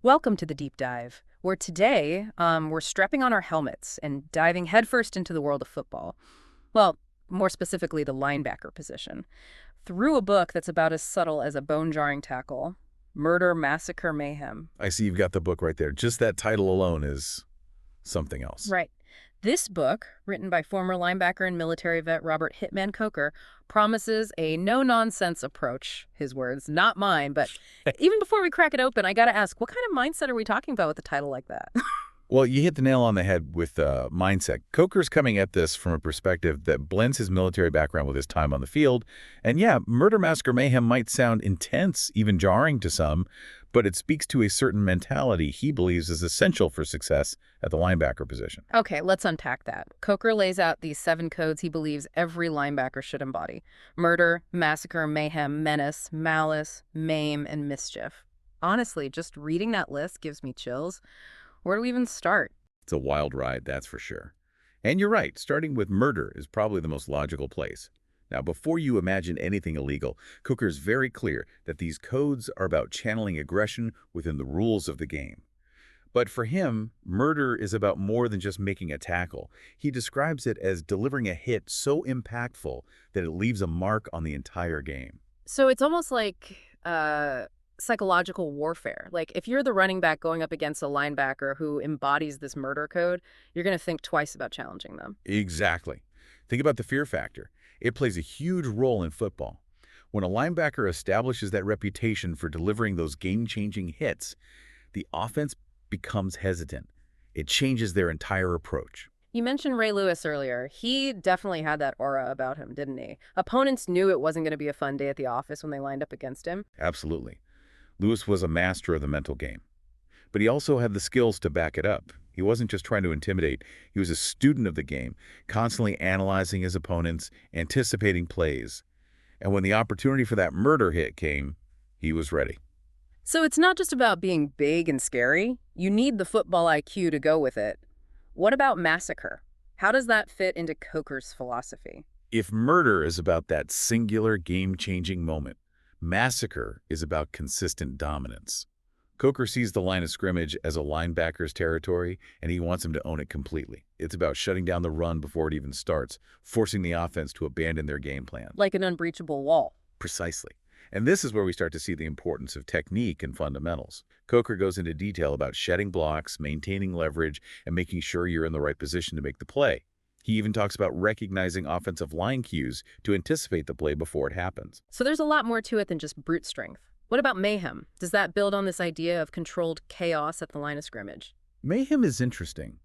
Welcome to the deep dive, where today we're strapping on our helmets and diving headfirst into the world of football. Well, more specifically, the linebacker position. Through a book that's about as subtle as a bone-jarring tackle, Murder, Massacre Mayhem. I see you've got the book right there. Just that title alone is something else. Right. This book, written by former linebacker and military vet Robert Hitman Coker, promises a no-nonsense approach, his words, not mine, but even before we crack it open, I gotta ask, what kind of mindset are we talking about with a title like that? Well, you hit the nail on the head with mindset. Coker's coming at this from a perspective that blends his military background with his time on the field. And yeah, Murder, Massacre, Mayhem might sound intense, even jarring to some, but it speaks to a certain mentality he believes is essential for success at the linebacker position. Okay, let's unpack that. Coker lays out these 7 codes he believes every linebacker should embody: murder, massacre, mayhem, menace, malice, maim, and mischief. Honestly, just reading that list gives me chills. Where do we even start? It's a wild ride, that's for sure. And you're right, starting with murder is probably the most logical place. Now, before you imagine anything illegal, Cooker's very clear that these codes are about channeling aggression within the rules of the game. But for him, murder is about more than just making a tackle. He describes it as delivering a hit so impactful that it leaves a mark on the entire game. So it's almost like psychological warfare. Like if you're the running back going up against a linebacker who embodies this murder code, you're going to think twice about challenging them. Exactly. Think about the fear factor. It plays a huge role in football. When a linebacker establishes that reputation for delivering those game-changing hits, the offense becomes hesitant. It changes their entire approach. You mentioned Ray Lewis earlier. He definitely had that aura about him, didn't he? Opponents knew it wasn't going to be a fun day at the office when they lined up against him. Absolutely. Lewis was a master of the mental game. But he also had the skills to back it up. He wasn't just trying to intimidate. He was a student of the game, constantly analyzing his opponents, anticipating plays. And when the opportunity for that murder hit came, he was ready. So it's not just about being big and scary. You need the football IQ to go with it. What about massacre? How does that fit into Coker's philosophy? If murder is about that singular game-changing moment, massacre is about consistent dominance. Coker sees the line of scrimmage as a linebacker's territory, and he wants him to own it completely. It's about shutting down the run before it even starts, forcing the offense to abandon their game plan. Like an unbreachable wall. Precisely. And this is where we start to see the importance of technique and fundamentals. Coker goes into detail about shedding blocks, maintaining leverage, and making sure you're in the right position to make the play. He even talks about recognizing offensive line cues to anticipate the play before it happens. So there's a lot more to it than just brute strength. What about mayhem? Does that build on this idea of controlled chaos at the line of scrimmage? Mayhem is interesting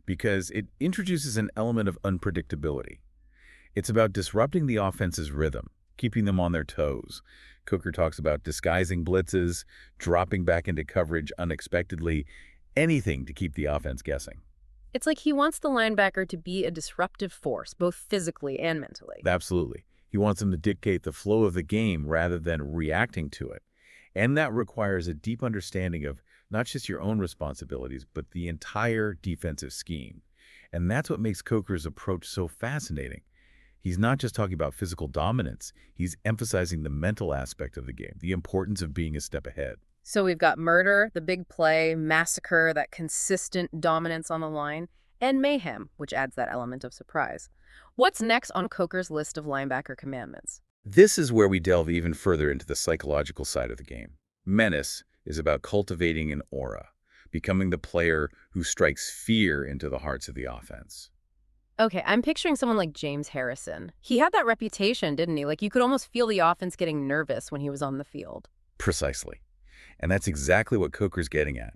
because it introduces an element of unpredictability. It's about disrupting the offense's rhythm, keeping them on their toes. Coker talks about disguising blitzes, dropping back into coverage unexpectedly, anything to keep the offense guessing. It's like he wants the linebacker to be a disruptive force, both physically and mentally. Absolutely. He wants them to dictate the flow of the game rather than reacting to it. And that requires a deep understanding of not just your own responsibilities, but the entire defensive scheme. And that's what makes Coker's approach so fascinating. He's not just talking about physical dominance, he's emphasizing the mental aspect of the game, the importance of being a step ahead. So we've got murder, the big play, massacre, that consistent dominance on the line, and mayhem, which adds that element of surprise. What's next on Coker's list of linebacker commandments? This is where we delve even further into the psychological side of the game. Menace is about cultivating an aura, becoming the player who strikes fear into the hearts of the offense. Okay, I'm picturing someone like James Harrison. He had that reputation, didn't he? Like you could almost feel the offense getting nervous when he was on the field. Precisely. And that's exactly what Coker's getting at.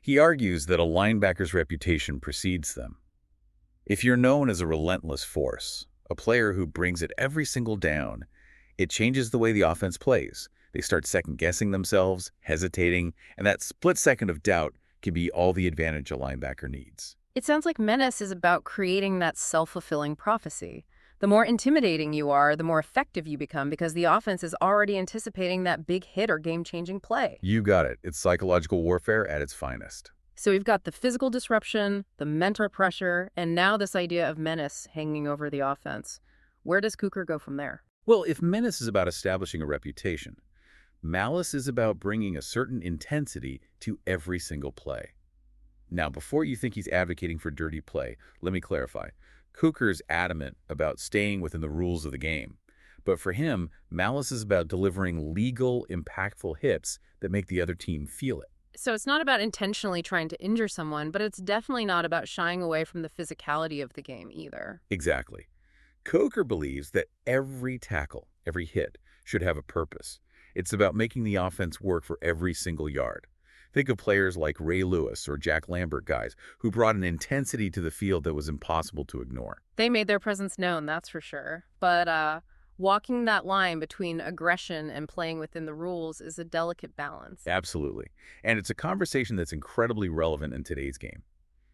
He argues that a linebacker's reputation precedes them. If you're known as a relentless force, a player who brings it every single down, it changes the way the offense plays. They start second-guessing themselves, hesitating, and that split second of doubt can be all the advantage a linebacker needs. It sounds like menace is about creating that self-fulfilling prophecy. The more intimidating you are, the more effective you become because the offense is already anticipating that big hit or game-changing play. You got it. It's psychological warfare at its finest. So we've got the physical disruption, the mental pressure, and now this idea of menace hanging over the offense. Where does Coker go from there? Well, if menace is about establishing a reputation, Malice is about bringing a certain intensity to every single play. Now, before you think he's advocating for dirty play, let me clarify. Cooker's adamant about staying within the rules of the game. But for him, Malice is about delivering legal, impactful hits that make the other team feel it. So it's not about intentionally trying to injure someone, but it's definitely not about shying away from the physicality of the game either. Exactly. Coker believes that every tackle, every hit, should have a purpose. It's about making the offense work for every single yard. Think of players like Ray Lewis or Jack Lambert guys who brought an intensity to the field that was impossible to ignore. They made their presence known, that's for sure. But walking that line between aggression and playing within the rules is a delicate balance. Absolutely. And it's a conversation that's incredibly relevant in today's game.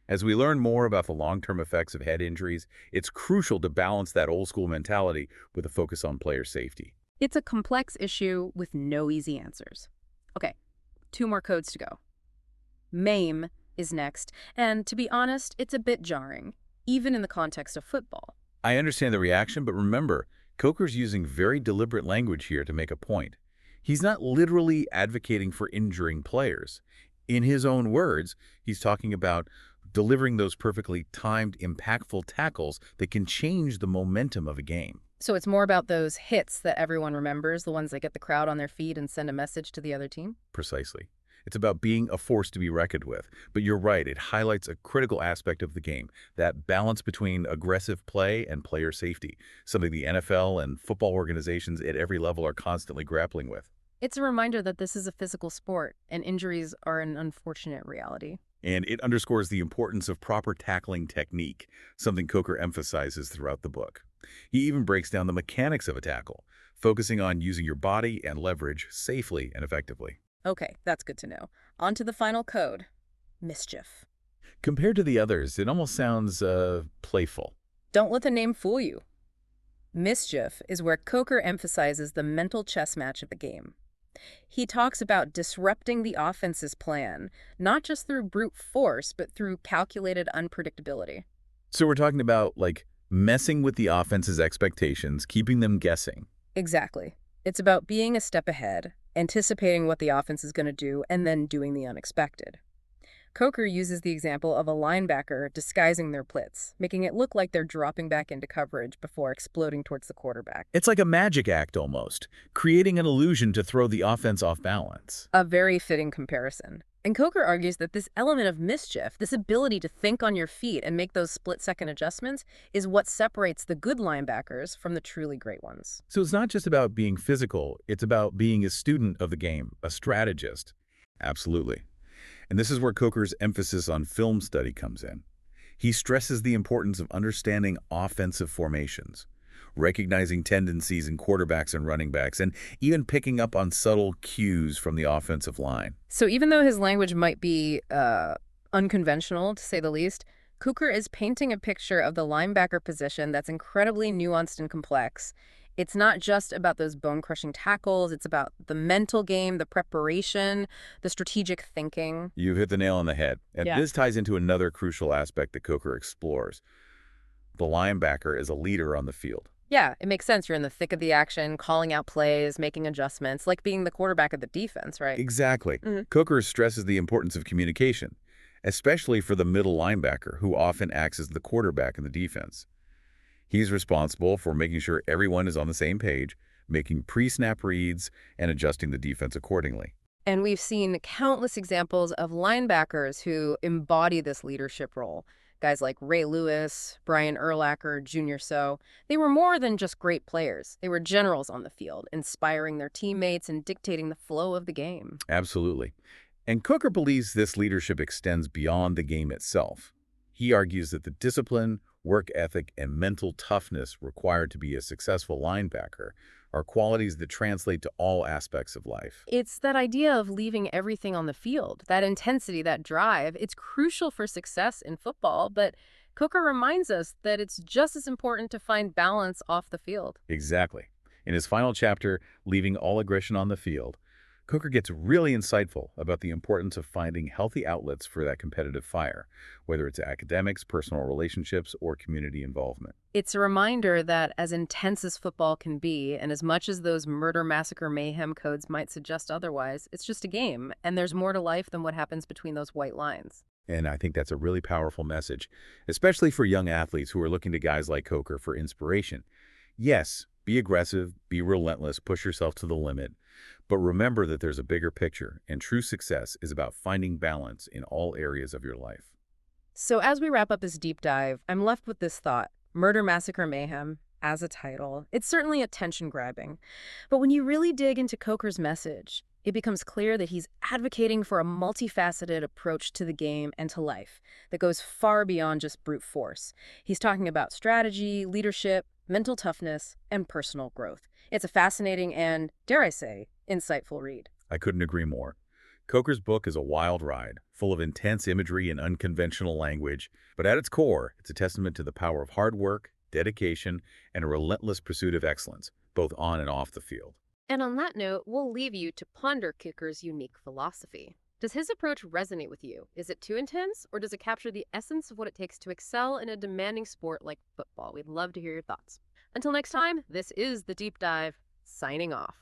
As we learn more about the long-term effects of head injuries, it's crucial to balance that old-school mentality with a focus on player safety. It's a complex issue with no easy answers. Okay, 2 more codes to go. Mayhem is next, and to be honest, it's a bit jarring, even in the context of football. I understand the reaction, but remember, Coker's using very deliberate language here to make a point. He's not literally advocating for injuring players. In his own words, he's talking about delivering those perfectly timed, impactful tackles that can change the momentum of a game. So it's more about those hits that everyone remembers, the ones that get the crowd on their feet and send a message to the other team? Precisely. It's about being a force to be reckoned with. But you're right, it highlights a critical aspect of the game, that balance between aggressive play and player safety, something the NFL and football organizations at every level are constantly grappling with. It's a reminder that this is a physical sport, and injuries are an unfortunate reality. And it underscores the importance of proper tackling technique, something Coker emphasizes throughout the book. He even breaks down the mechanics of a tackle, focusing on using your body and leverage safely and effectively. Okay, that's good to know. On to the final code, mischief. Compared to the others, it almost sounds playful. Don't let the name fool you. Mischief is where Coker emphasizes the mental chess match of the game. He talks about disrupting the offense's plan, not just through brute force, but through calculated unpredictability. So we're talking about, like, messing with the offense's expectations, keeping them guessing. Exactly. It's about being a step ahead, anticipating what the offense is going to do, and then doing the unexpected. Coker uses the example of a linebacker disguising their blitz, making it look like they're dropping back into coverage before exploding towards the quarterback. It's like a magic act almost, creating an illusion to throw the offense off balance. A very fitting comparison. And Coker argues that this element of mischief, this ability to think on your feet and make those split-second adjustments, is what separates the good linebackers from the truly great ones. So it's not just about being physical, it's about being a student of the game, a strategist. Absolutely. And this is where Coker's emphasis on film study comes in. He stresses the importance of understanding offensive formations, recognizing tendencies in quarterbacks and running backs, and even picking up on subtle cues from the offensive line. So even though his language might be unconventional, to say the least, Coker is painting a picture of the linebacker position that's incredibly nuanced and complex. It's not just about those bone-crushing tackles. It's about the mental game, the preparation, the strategic thinking. You've hit the nail on the head. And Yeah. this ties into another crucial aspect that Coker explores. The linebacker is a leader on the field. Yeah, it makes sense. You're in the thick of the action, calling out plays, making adjustments, like being the quarterback of the defense, right? Exactly. Mhm. Coker stresses the importance of communication, especially for the middle linebacker, who often acts as the quarterback in the defense. He's responsible for making sure everyone is on the same page, making pre-snap reads, and adjusting the defense accordingly. And we've seen countless examples of linebackers who embody this leadership role. Guys like Ray Lewis, Brian Urlacher, Junior So. They were more than just great players. They were generals on the field, inspiring their teammates and dictating the flow of the game. Absolutely. And Coker believes this leadership extends beyond the game itself. He argues that the discipline, work ethic, and mental toughness required to be a successful linebacker are qualities that translate to all aspects of life. It's that idea of leaving everything on the field, that intensity, that drive. It's crucial for success in football, but Coker reminds us that it's just as important to find balance off the field. Exactly. In his final chapter, Leaving All Aggression on the Field, Coker gets really insightful about the importance of finding healthy outlets for that competitive fire, whether it's academics, personal relationships, or community involvement. It's a reminder that as intense as football can be, and as much as those murder, massacre, mayhem codes might suggest otherwise, it's just a game, and there's more to life than what happens between those white lines. And I think that's a really powerful message, especially for young athletes who are looking to guys like Coker for inspiration. Yes, be aggressive, be relentless, push yourself to the limit, but remember that there's a bigger picture, and true success is about finding balance in all areas of your life. So as we wrap up this deep dive, I'm left with this thought. Murder, Massacre, Mayhem, as a title, it's certainly attention-grabbing. But when you really dig into Coker's message, it becomes clear that he's advocating for a multifaceted approach to the game and to life that goes far beyond just brute force. He's talking about strategy, leadership, mental toughness, and personal growth. It's a fascinating and, dare I say, insightful read. I couldn't agree more. Coker's book is a wild ride, full of intense imagery and unconventional language, but at its core, it's a testament to the power of hard work, dedication, and a relentless pursuit of excellence, both on and off the field. And on that note, we'll leave you to ponder Cooker's unique philosophy. Does his approach resonate with you? Is it too intense, or does it capture the essence of what it takes to excel in a demanding sport like football? We'd love to hear your thoughts. Until next time, this is The Deep Dive, signing off.